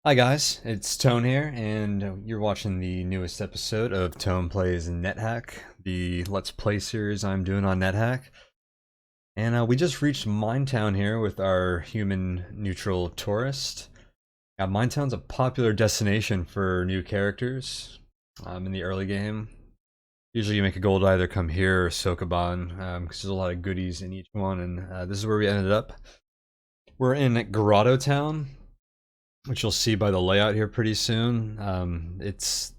Hi guys, it's Tone here, and you're watching the newest episode of Tone Plays NetHack, the Let's Play series I'm doing on NetHack. And we just reached Minetown here with our human-neutral tourist. Minetown's a popular destination for new characters in the early game. Usually you make a goal to either come here or Sokoban, because there's a lot of goodies in each one, and this is where we ended up. We're in Grotto Town, which you'll see by the layout here pretty soon. It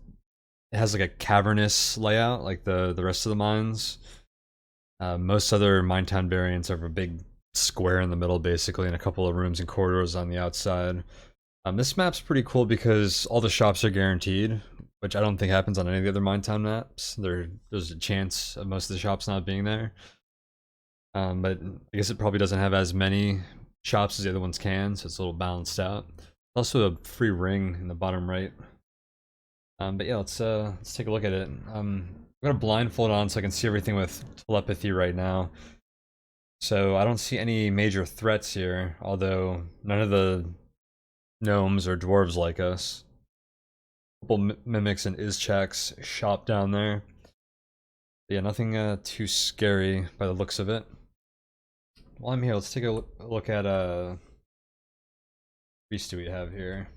has like a cavernous layout, like the rest of the mines. Most other Minetown variants have a big square in the middle, basically, and a couple of rooms and corridors on the outside. This map's pretty cool because all the shops are guaranteed, which I don't think happens on any of the other Minetown maps. There's a chance of most of the shops not being there. But I guess it probably doesn't have as many shops as the other ones can, so it's a little balanced out. Also a free ring in the bottom right. But yeah, let's take a look at it. I'm gonna blindfold on so I can see everything with telepathy right now. So I don't see any major threats here, although none of the gnomes or dwarves like us. A couple mimics and Izchaks shop down there. But yeah, nothing too scary by the looks of it. While I'm here, let's take a look at priest do we have here?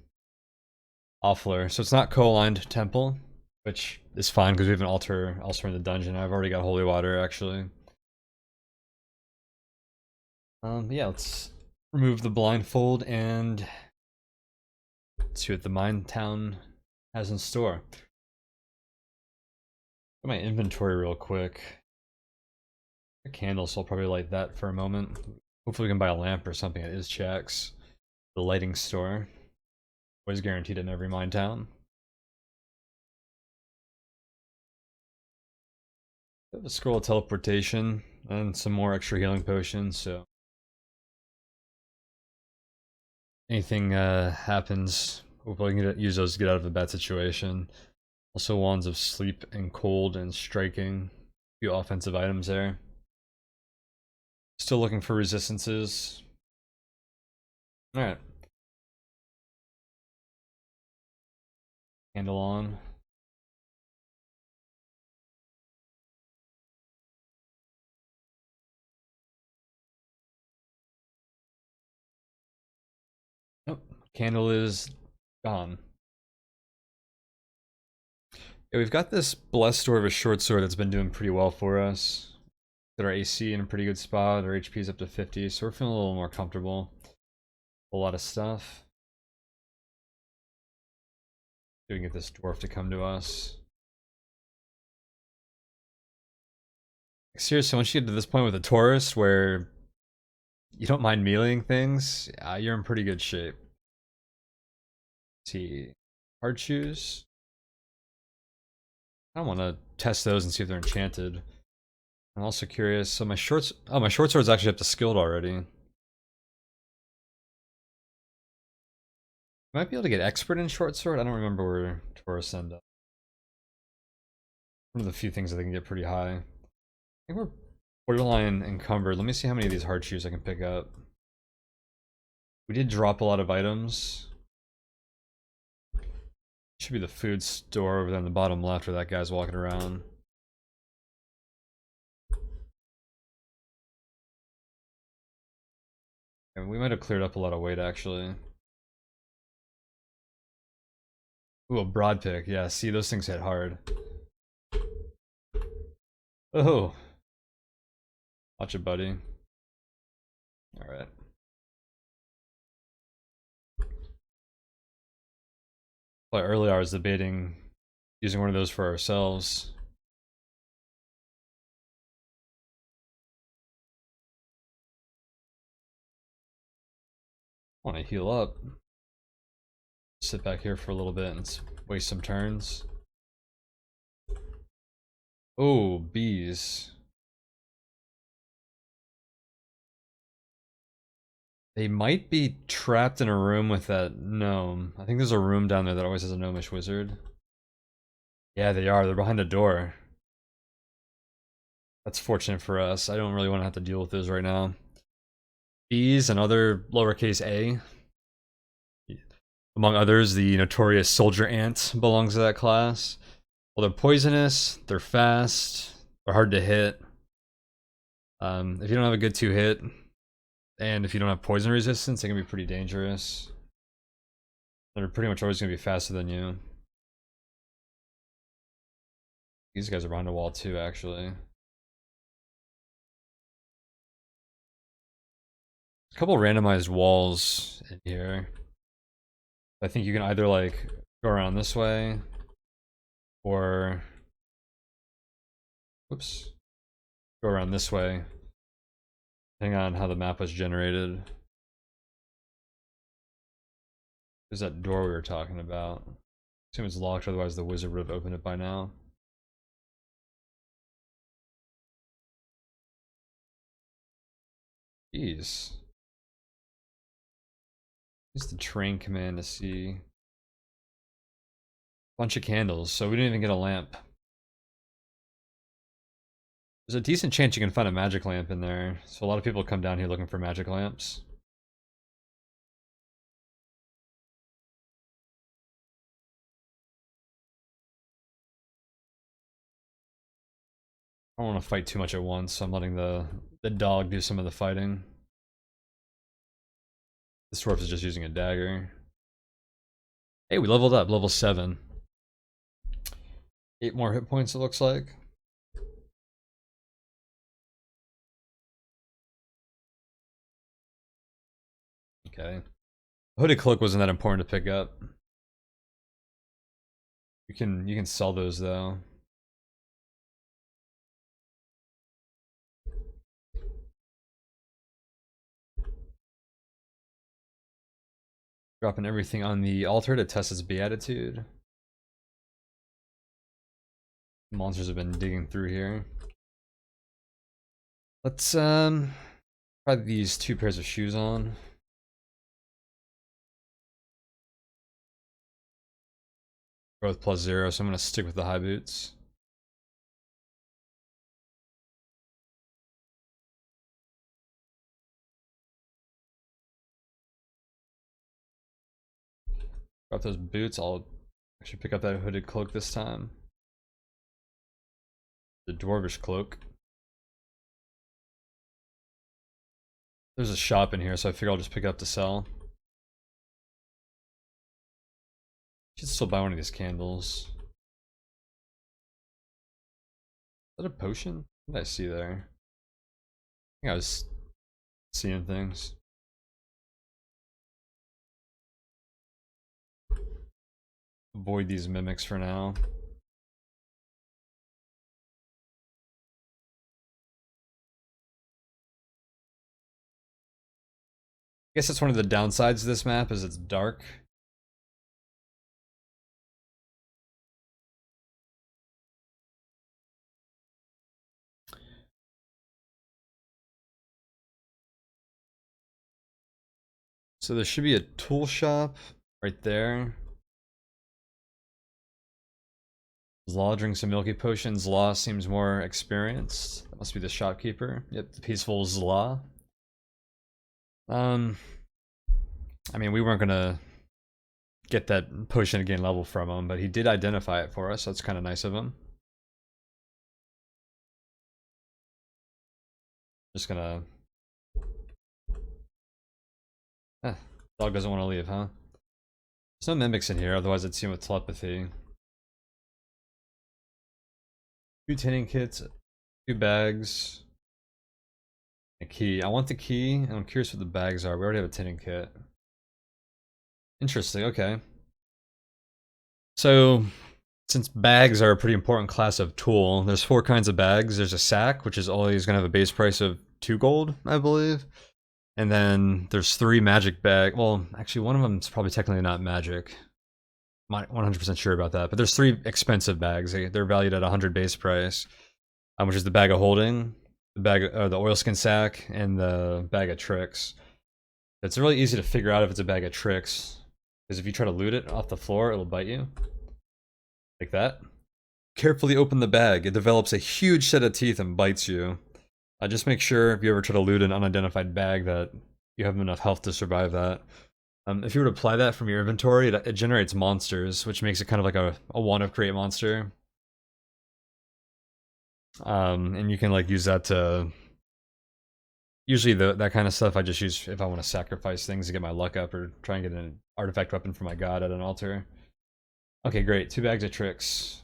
Offler. So it's not co-aligned temple, which is fine because we have an altar elsewhere in the dungeon. I've already got holy water actually. Yeah, let's remove the blindfold and see what the Minetown has in store. Got my inventory real quick. A candle, so I'll probably light that for a moment. Hopefully we can buy a lamp or something at Izchak's, the lighting store. Always guaranteed in every Minetown. Have a scroll of teleportation and some more extra healing potions, so anything happens, hopefully I can use those to get out of a bad situation. Also wands of sleep and cold and striking. A few offensive items there. Still looking for resistances. Alright. Candle on. Nope. Candle is gone. Yeah, we've got this blessed door of a short sword that's been doing pretty well for us. Got our AC in a pretty good spot. Our HP is up to 50, so we're feeling a little more comfortable. A lot of stuff. We can get this dwarf to come to us. Seriously, once you get to this point with a tourist where you don't mind meleeing things, you're in pretty good shape. Let's see, hard shoes. I want to test those and see if they're enchanted. I'm also curious. So my short sword's actually up to skilled already. Might be able to get expert in short sword. I don't remember where tourists end up. One of the few things that they can get pretty high. I think we're borderline encumbered. Let me see how many of these hard shoes I can pick up. We did drop a lot of items. Should be the food store over there on the bottom left where that guy's walking around. And we might have cleared up a lot of weight actually. Ooh, a broad pick. Yeah, see, those things hit hard. Oh. Watch it, buddy. Alright. Well, earlier I was debating using one of those for ourselves. I want to heal up. Sit back here for a little bit and waste some turns. Oh, bees. They might be trapped in a room with that gnome. I think there's a room down there that always has a gnomish wizard. Yeah, they are. They're behind a door. That's fortunate for us. I don't really want to have to deal with those right now. Bees and other lowercase a. Among others, the notorious soldier ant belongs to that class. Well, they're poisonous, they're fast, they're hard to hit. If you don't have a good 2-hit, and if you don't have poison resistance, they can be pretty dangerous. They're pretty much always going to be faster than you. These guys are behind a wall too, actually. A couple randomized walls in here. I think you can either like go around this way or whoops, go around this way, depending on how the map was generated. There's that door we were talking about. I assume it's locked, otherwise the wizard would have opened it by now. Jeez. Use the train command to see. Bunch of candles, so we didn't even get a lamp. There's a decent chance you can find a magic lamp in there, so a lot of people come down here looking for magic lamps. I don't want to fight too much at once, so I'm letting the dog do some of the fighting. This dwarf is just using a dagger. Hey, we leveled up, level 7. 8 more hit points, it looks like. Okay. Hooded cloak wasn't that important to pick up. You can sell those though. Dropping everything on the altar to test its beatitude. Monsters have been digging through here. Let's try these 2 pairs of shoes on. Both +0, so I'm gonna stick with the high boots. Drop those boots. I'll actually pick up that hooded cloak this time. The dwarvish cloak. There's a shop in here, so I figure I'll just pick up to sell. Should still buy one of these candles. Is that a potion? What did I see there? I think I was seeing things. Avoid these mimics for now. I guess that's one of the downsides of this map, is it's dark. So there should be a tool shop right there. Zlaw drinks some milky potions. Zlaw seems more experienced. That must be the shopkeeper. Yep, the peaceful Zlaw. I mean, we weren't gonna get that potion to gain level from him, but he did identify it for us, so that's kind of nice of him. Just gonna... dog doesn't want to leave, huh? There's no mimics in here, otherwise I'd see him with telepathy. 2 tinning kits, 2 bags, a key. I want the key, and I'm curious what the bags are. We already have a tinning kit. Interesting, okay. So, since bags are a pretty important class of tool, there's 4 kinds of bags. There's a sack, which is always going to have a base price of 2 gold, I believe. And then there's 3 magic bag. Well, actually, one of them is probably technically not magic. I'm not 100% sure about that. But there's 3 expensive bags. They're valued at 100 base price, which is the bag of holding, the bag, the oilskin sack, and the bag of tricks. It's really easy to figure out if it's a bag of tricks, because if you try to loot it off the floor, it'll bite you. Like that. Carefully open the bag. It develops a huge set of teeth and bites you. Just make sure if you ever try to loot an unidentified bag that you have enough health to survive that. If you were to apply that from your inventory, it generates monsters, which makes it kind of like a one-of create monster. And you can like use that to... Usually that kind of stuff I just use if I want to sacrifice things to get my luck up or try and get an artifact weapon for my god at an altar. Okay, great. 2 bags of tricks.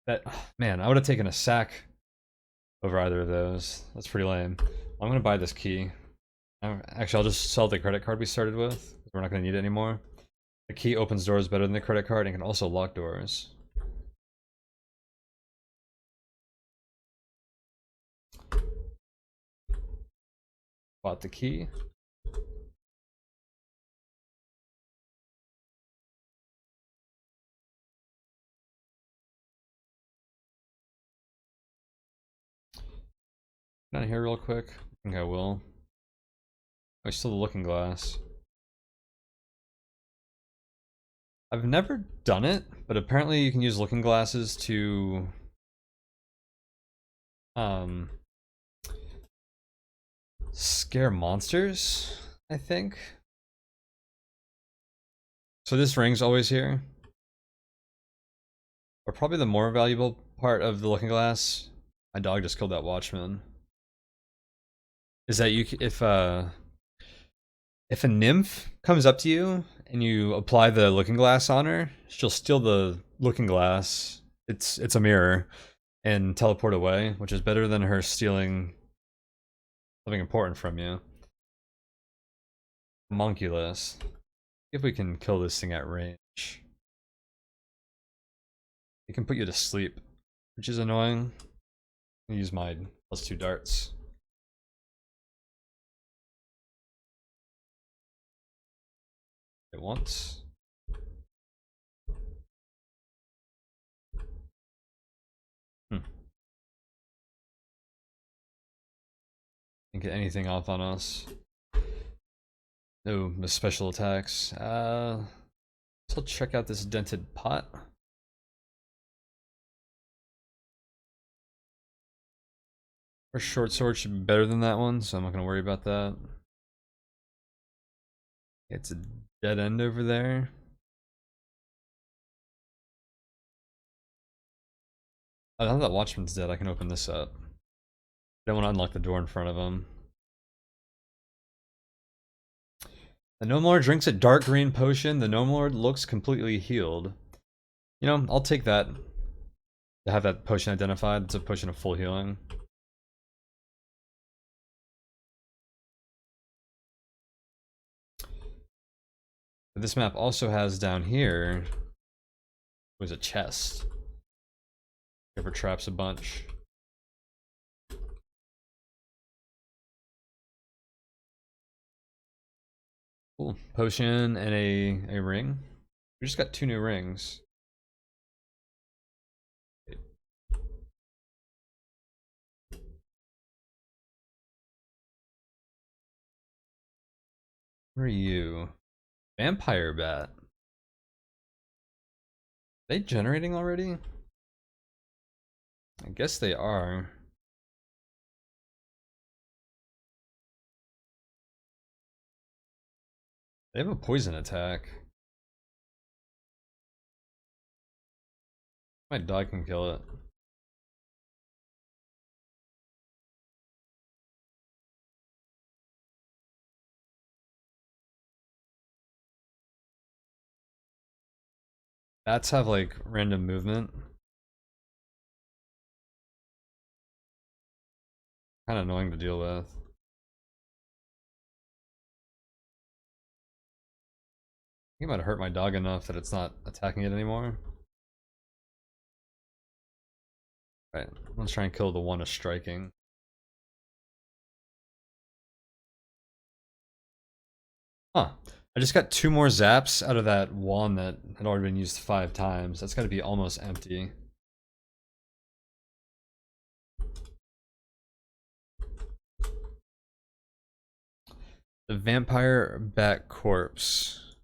That, man, I would have taken a sack over either of those. That's pretty lame. I'm gonna buy this key. Actually, I'll just sell the credit card we started with. We're not gonna need it anymore. The key opens doors better than the credit card and can also lock doors. Bought the key. Down here real quick. I think I will. Oh, still the looking glass. I've never done it, but apparently you can use looking glasses to scare monsters, I think. So this ring's always here. But probably the more valuable part of the looking glass, my dog just killed that watchman, is that if a nymph comes up to you and you apply the looking glass on her, she'll steal the looking glass. It's a mirror, and teleport away, which is better than her stealing something important from you. Homunculus. If we can kill this thing at range. It can put you to sleep, which is annoying. I'll use my +2 darts. It once. Can't get anything off on us. No special attacks. So I'll check out this dented pot. Our short sword should be better than that one, so I'm not going to worry about that. It's a dead end over there. Oh, now that watchman's dead, I can open this up. I don't want to unlock the door in front of him. The Gnome Lord drinks a dark green potion. The Gnome Lord looks completely healed. You know, I'll take that. To have that potion identified. It's a potion of full healing. But this map also has down here was a chest. Ever traps a bunch. Cool. Potion and a ring. We just got 2 new rings. Where are you? Vampire bat. Are they generating already? I guess they are. They have a poison attack. My dog can kill it. Bats have like random movement. Kind of annoying to deal with. I think it might hurt my dog enough that it's not attacking it anymore. Right, let's try and kill the one of striking. Huh. I just got 2 more zaps out of that wand that had already been used 5 times. That's gotta be almost empty. The vampire bat corpse.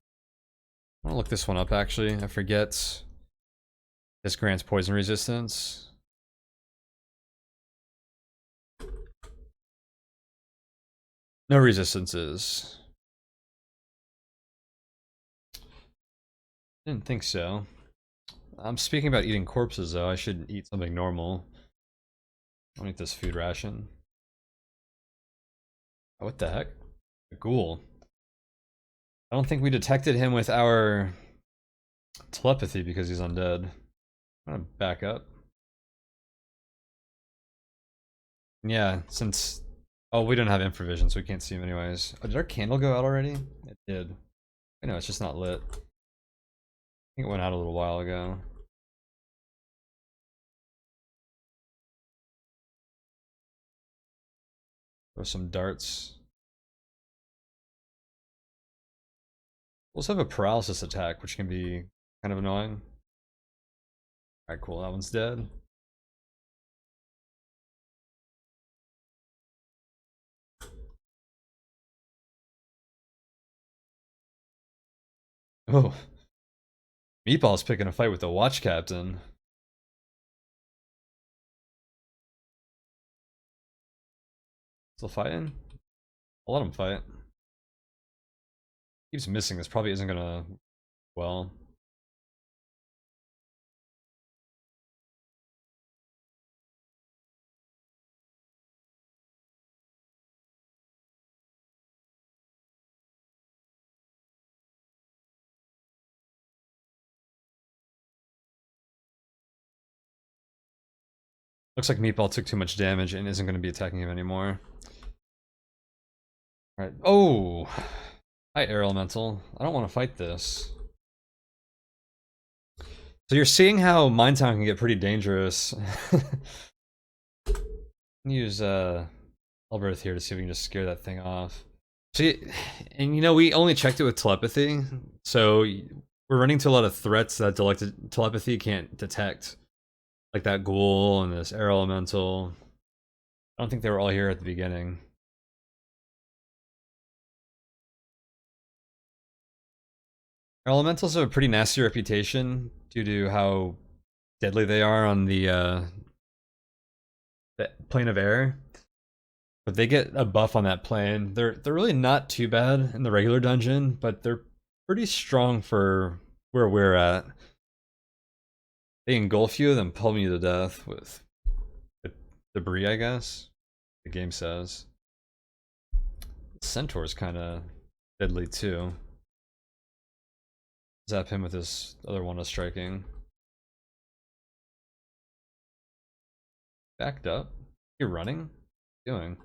I want to look this one up actually. I forget. This grants poison resistance. No resistances. Didn't think so. I'm speaking about eating corpses, though. I should eat something normal. I'll eat this food ration. Oh, what the heck? A ghoul. I don't think we detected him with our telepathy because he's undead. I'm gonna back up. Yeah, since... Oh, we don't have infravision, so we can't see him anyways. Oh, did our candle go out already? It did. I know, it's just not lit. I think it went out a little while ago. Throw some darts. We also have a paralysis attack, which can be kind of annoying. Alright, cool, that one's dead. Oh. Meatball's picking a fight with the watch captain. Still fighting? I'll let him fight. Keeps missing, this probably isn't gonna... well... Looks like Meatball took too much damage and isn't going to be attacking him anymore. Alright. Oh! Hi, Air Elemental. I don't want to fight this. So you're seeing how Minetown can get pretty dangerous. Use Elberth here to see if we can just scare that thing off. See, and you know, we only checked it with telepathy, so we're running into a lot of threats that telepathy can't detect. Like that ghoul and this air elemental. I don't think they were all here at the beginning. Air elementals have a pretty nasty reputation due to how deadly they are on the plane of air. But they get a buff on that plane. They're really not too bad in the regular dungeon, but they're pretty strong for where we're at. They engulf you, then pummel you to death with debris, I guess. The game says. Centaur's kind of deadly too. Zap him with this other one of striking. Backed up. You're running? What are you doing?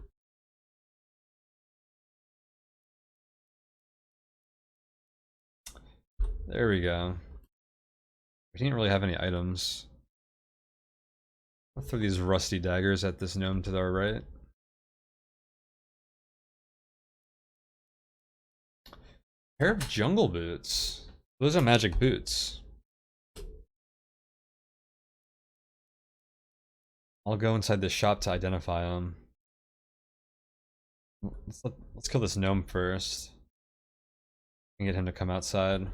There we go. We didn't really have any items. I'll throw these rusty daggers at this gnome to our right. Pair of jungle boots. Those are magic boots. I'll go inside this shop to identify them. Let's kill this gnome first. And get him to come outside.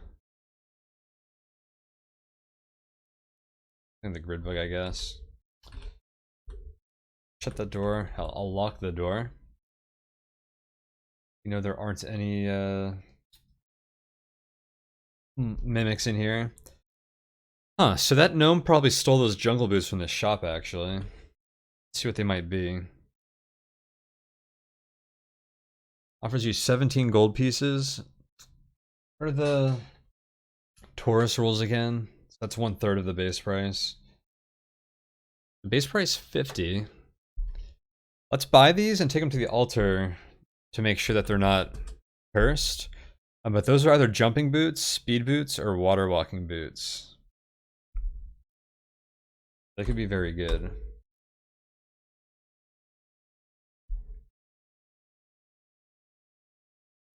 And the grid bug, I guess. Shut that door. I'll lock the door. You know, there aren't any mimics in here. Huh, so that gnome probably stole those jungle boots from this shop, actually. Let's see what they might be. Offers you 17 gold pieces. What are the Taurus rules again? So that's 1/3 of the base price. The base price 50. Let's buy these and take them to the altar to make sure that they're not cursed. But those are either jumping boots, speed boots, or water walking boots. They could be very good.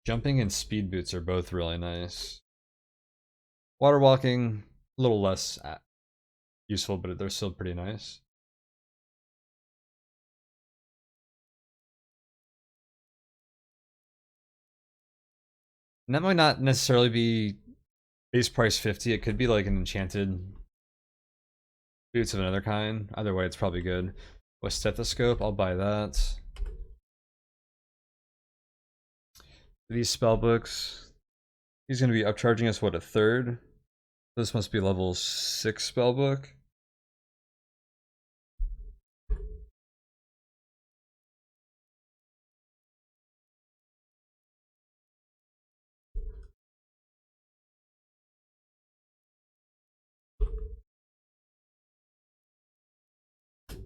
Jumping and speed boots are both really nice. Water walking, a little less useful, but they're still pretty nice. And that might not necessarily be base price 50. It could be like an enchanted boots of another kind. Either way, it's probably good. With stethoscope, I'll buy that. These spell books. He's going to be upcharging us, what, 1/3? This must be level 6 spellbook.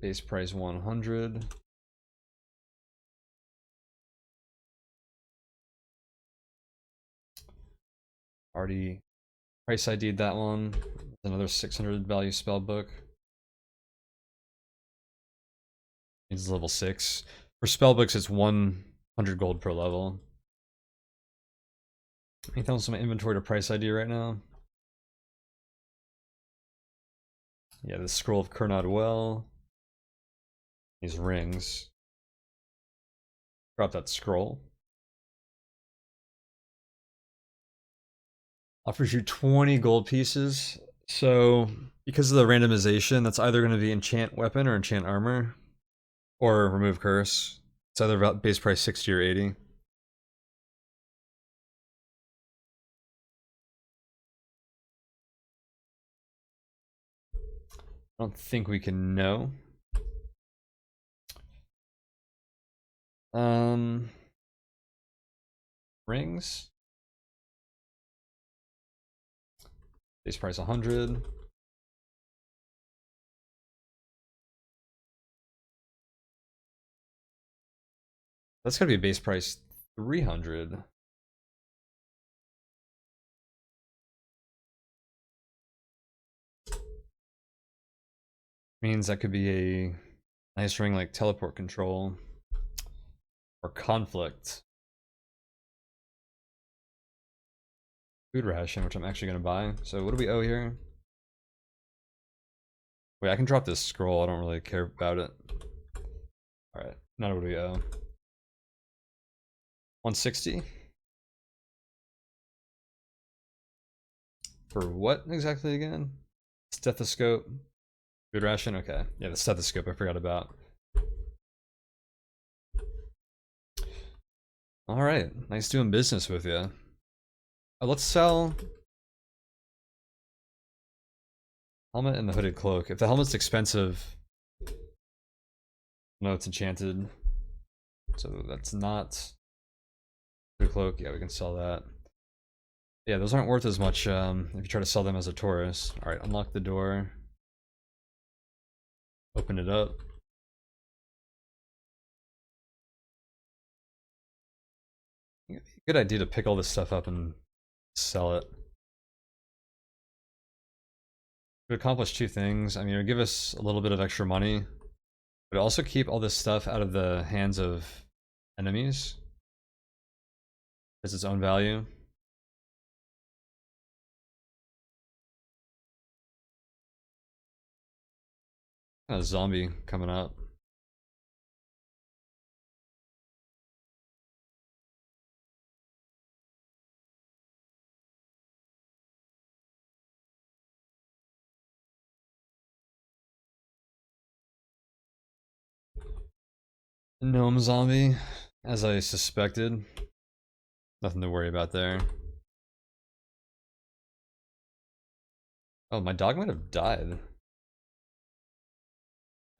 Base price 100. Already price ID'd that one. Another 600 value spellbook. It's level 6. For spellbooks, it's 100 gold per level. Anything else in my inventory to price ID right now? Yeah, the Scroll of Kernod Well. These rings. Drop that scroll. Offers you 20 gold pieces. So, because of the randomization, that's either going to be enchant weapon or enchant armor. Or remove curse. It's either about base price 60 or 80. I don't think we can know. Rings. Base price 100. That's gotta be base price 300. Means that could be a nice ring like teleport control or conflict. Food ration, which I'm actually gonna buy. So what do we owe here? Wait, I can drop this scroll. I don't really care about it. All right, now what do we owe? 160. For what exactly again? Stethoscope. Food ration. Okay, yeah, the stethoscope I forgot about. All right, nice doing business with you. Let's sell helmet and the hooded cloak. If the helmet's expensive, no, it's enchanted. So that's not hooded cloak. Yeah, we can sell that. Yeah, those aren't worth as much if you try to sell them as a tourist. All right, unlock the door. Open it up. Good idea to pick all this stuff up and sell it. It would accomplish two things. I mean, it would give us a little bit of extra money, but also keep all this stuff out of the hands of enemies. It's its own value. A zombie coming up. Gnome zombie, as I suspected. Nothing to worry about there. Oh, my dog might have died.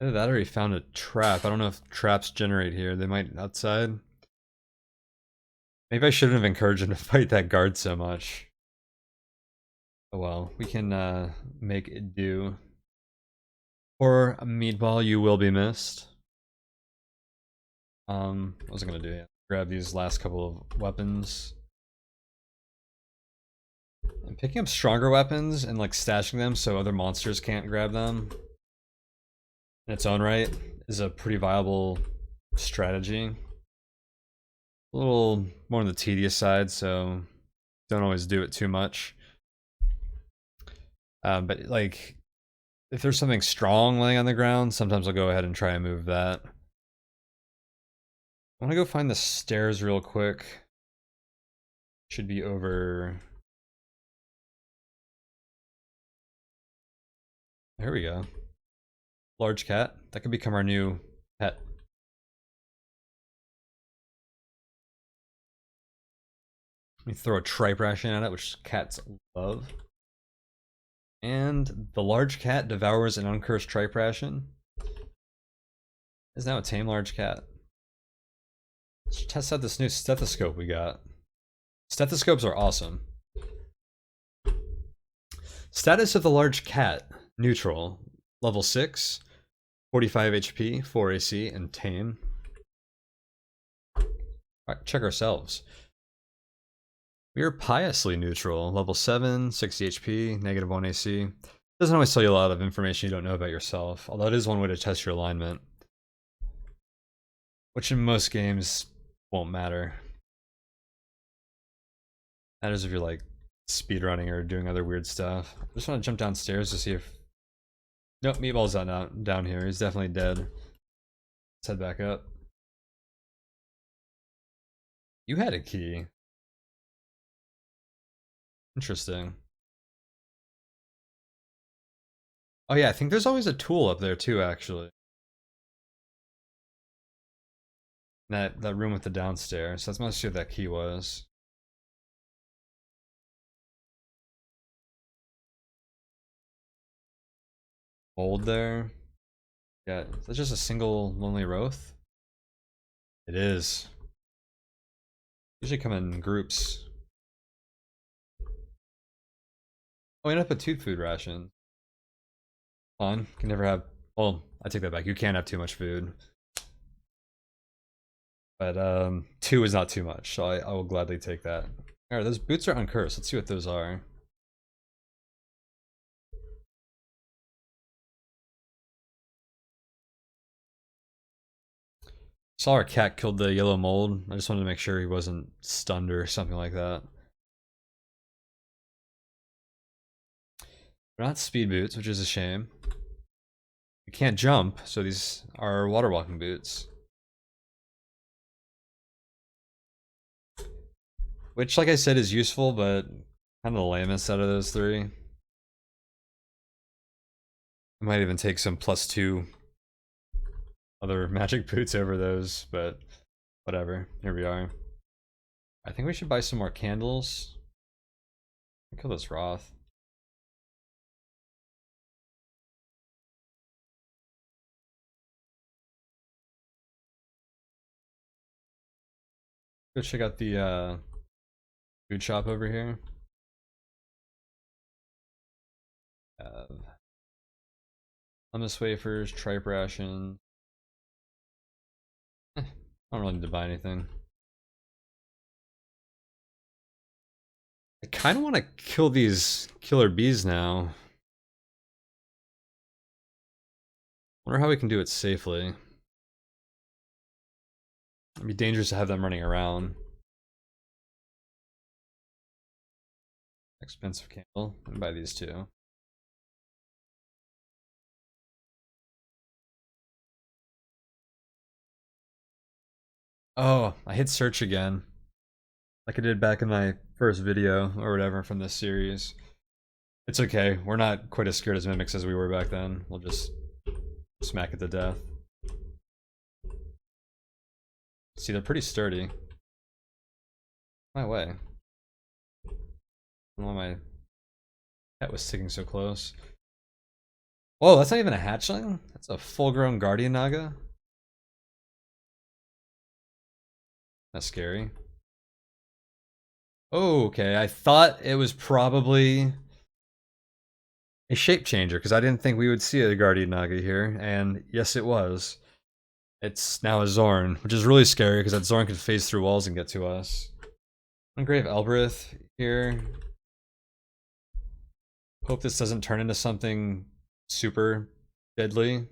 Either that or he found a trap. I don't know if traps generate here. They might outside. Maybe I shouldn't have encouraged him to fight that guard so much. Oh well, we can make it do. Or Meatball, you will be missed. What was I gonna do? Grab these last couple of weapons. I'm picking up stronger weapons and like stashing them so other monsters can't grab them in its own right is a pretty viable strategy. A little more on the tedious side, so don't always do it too much. But like, if there's something strong laying on the ground, sometimes I'll go ahead and try and move that. I want to go find the stairs real quick. Should be over. There we go. Large cat. That could become our new pet. Let me throw a tripe ration at it, which cats love. And the large cat devours an uncursed tripe ration. Is now a tame large cat. Let's test out this new stethoscope we got. Stethoscopes are awesome. Status of the large cat. Neutral. Level 6. 45 HP, 4 AC, and tame. Alright, check ourselves. We are piously neutral. Level 7, 60 HP, negative 1 AC. Doesn't always tell you a lot of information you don't know about yourself, although it is one way to test your alignment. Which in most games won't matter. Matters if you're like speedrunning or doing other weird stuff. I just want to jump downstairs to see if... Nope, Meatball's not down here. He's definitely dead. Let's head back up. You had a key. Interesting. Oh yeah, I think there's always a tool up there too, actually. That room with the downstairs. That's mostly what that key was. Mold there. Yeah, is that just a single lonely Roth? It is. Usually come in groups. Oh, we end up with 2 food rations. Fine. Can never have... Well, I take that back. You can't have too much food. But 2 is not too much, so I will gladly take that. Alright, those boots are uncursed. Let's see what those are. Saw our cat killed the yellow mold. I just wanted to make sure he wasn't stunned or something like that. They're not speed boots, which is a shame. We can't jump, so these are water walking boots. Which, like I said, is useful, but kind of the lamest out of those 3. I might even take some +2 other magic boots over those, but whatever. Here we are. I think we should buy some more candles. Kill this Roth. Go check out the food shop over here. Hummus wafers, tripe ration. I don't really need to buy anything. I kind of want to kill these killer bees now. Wonder how we can do it safely. It'd be dangerous to have them running around. Expensive candle. I'm gonna buy these 2. Oh, I hit search again. Like I did back in my first video or whatever from this series. It's okay. We're not quite as scared as mimics as we were back then. We'll just smack it to death. See, they're pretty sturdy. My way. I don't know why my cat was sticking so close. Whoa, that's not even a hatchling? That's a full-grown guardian naga? That's scary. Oh, okay. I thought it was probably a shape changer because I didn't think we would see a guardian naga here, and yes, it was. It's now a Zorn, which is really scary because that Zorn could phase through walls and get to us. Engrave Elbrith here. Hope this doesn't turn into something super deadly.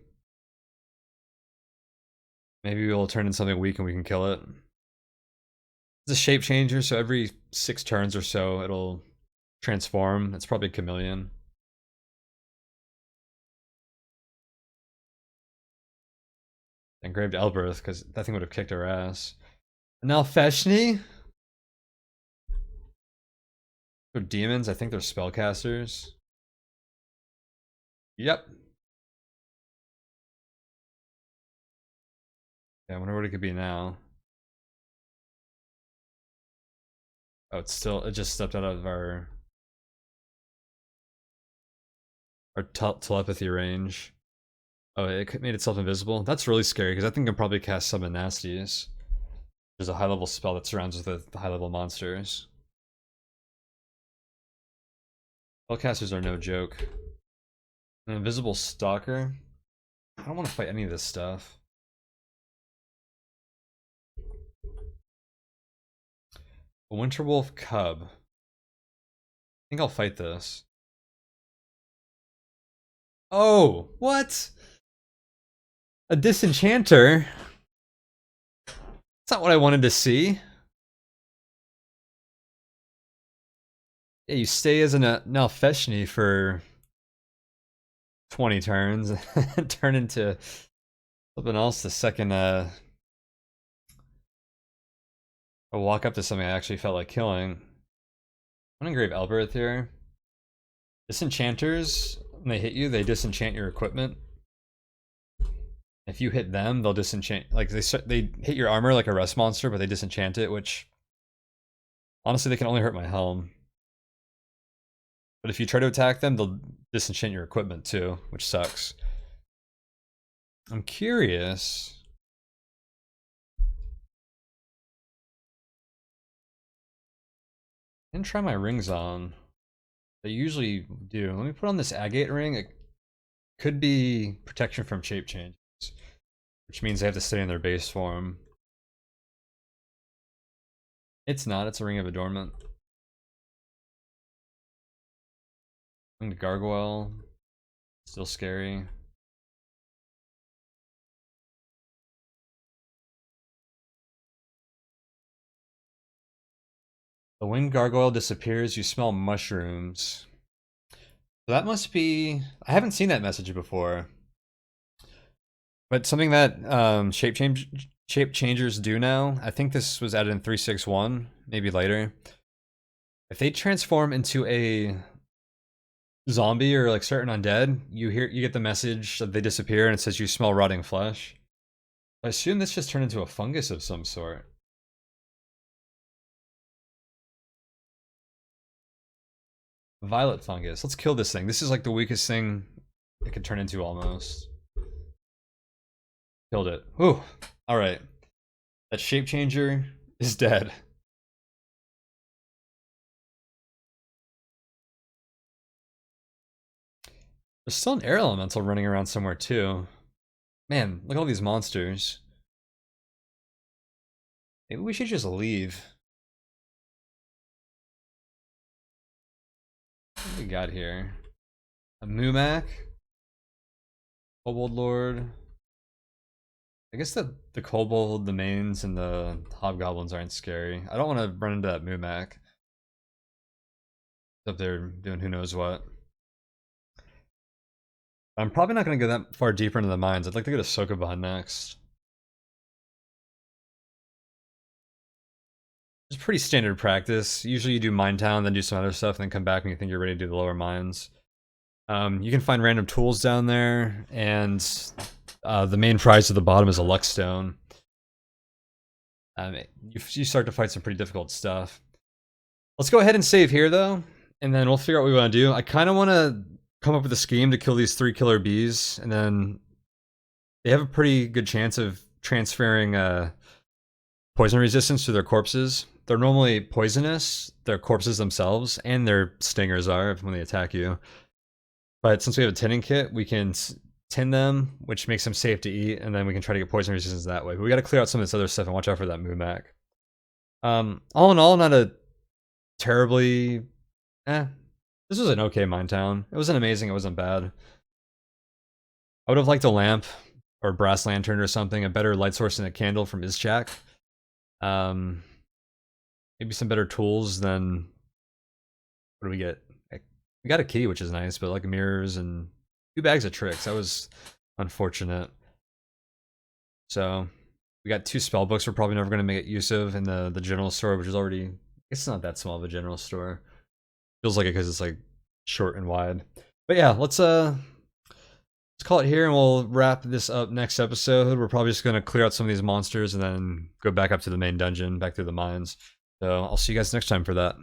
Maybe we'll turn into something weak and we can kill it. It's a shape changer, so every 6 turns or so it'll transform. It's probably a chameleon. Engraved Elberth, because that thing would have kicked our ass. And now Feshni? They're demons, I think they're spellcasters. Yep. Yeah, I wonder what it could be now. Oh, it just stepped out of our... Or telepathy range. Oh, it made itself invisible? That's really scary, because I think I can probably cast Summon Nasties. There's a high-level spell that surrounds with the high-level monsters. Spellcasters are no joke. An invisible stalker? I don't want to fight any of this stuff. A Winterwolf Cub. I think I'll fight this. Oh, what? A Disenchanter? That's not what I wanted to see. Yeah, you stay as an Nalfeshni for 20 turns and turn into something else the second I walk up to something I actually felt like killing. I'm gonna engrave Elbereth here. Disenchanters, when they hit you, they disenchant your equipment. If you hit them, they'll disenchant. Like they hit your armor like a rest monster, but they disenchant it, which honestly they can only hurt my helm. But if you try to attack them, they'll disenchant your equipment too, which sucks. I'm curious. I didn't try my rings on. They usually do. Let me put on this agate ring. It could be protection from shape changes, which means they have to stay in their base form. It's not. It's a Ring of Adornment. Winged Gargoyle. Still scary. The Winged Gargoyle disappears. You smell mushrooms. So that must be... I haven't seen that message before. But something that shape changers do now, I think this was added in 3.6.1, maybe later. If they transform into a zombie or like certain undead, you get the message that they disappear and it says you smell rotting flesh. I assume this just turned into a fungus of some sort. Violet fungus. Let's kill this thing. This is like the weakest thing it could turn into almost. Killed it. Whew. Alright. That shape changer is dead. There's still an air elemental running around somewhere too. Man, look at all these monsters. Maybe we should just leave. What do we got here? A Mumak. Kobold Lord. I guess the Kobold, the Mains, and the Hobgoblins aren't scary. I don't want to run into that Mumak. Up there doing who knows what. I'm probably not going to go that far deeper into the mines. I'd like to go to Sokoban next. It's pretty standard practice. Usually you do Minetown, then do some other stuff, and then come back when you think you're ready to do the lower mines. You can find random tools down there, and the main prize at the bottom is a luck stone. You start to fight some pretty difficult stuff. Let's go ahead and save here, though, and then we'll figure out what we want to do. I kind of want to come up with a scheme to kill these 3 killer bees, and then they have a pretty good chance of transferring poison resistance to their corpses. They're normally poisonous, their corpses themselves, and their stingers are when they attack you. But since we have a tinning kit, we can tin them, which makes them safe to eat, and then we can try to get poison resistance that way. But we got to clear out some of this other stuff and watch out for that Mumak. All in all, not a terribly... This was an okay Minetown. It wasn't amazing, it wasn't bad. I would have liked a lamp, or a brass lantern or something, a better light source than a candle from Izchak. Maybe some better tools than... What do we get? We got a key, which is nice, but like mirrors and 2 bags of tricks. That was unfortunate. So, we got 2 spell books we're probably never going to make use of in the general store, which is already... It's not that small of a general store. Feels like it because it's like short and wide. But yeah, let's call it here and we'll wrap this up next episode. We're probably just going to clear out some of these monsters and then go back up to the main dungeon, back through the mines. So I'll see you guys next time for that.